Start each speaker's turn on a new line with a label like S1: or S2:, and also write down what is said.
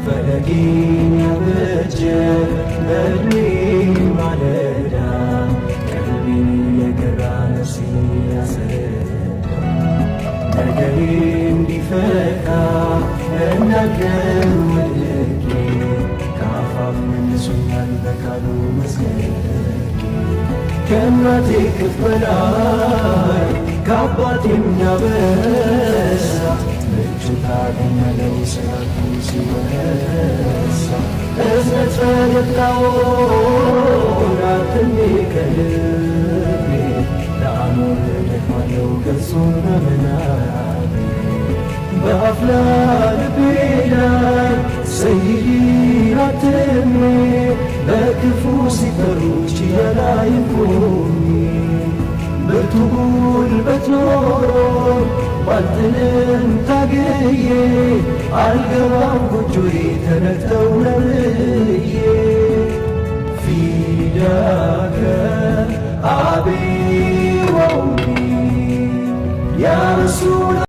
S1: ፈለጌን ያበጀ በዕድሜ ማለዳ ቀልቤን የገራ ነፍሴን ያስረዳ ነገሬ እንዲፈካ እንዳልቀር ወድቄ ከአፋፍ መልሶኛል በቃሉ መስገድ ከእናቴ እቅፍ በላይ ከአባቴም ያበሳ ምቾት አገኛለሁ ሰላቱ ሲወሳ እዝነት ፈገግታውን አትሜ ከልቤ ለአኖር ደክማለሁ ገጹን በምናቤ በአፍላ ልቤ ላይ ሰይዲ አትሜ በክፉ ሲጠሩ ችያላይ ቆሜ ብርቱ ጉልበት ኖሮኝ ባልጥልም ታግዬ አልገባም ጎጆዬ ተነክተው ነብዬ ፊዳከ አቢ ወኡሚ ያ ረሱል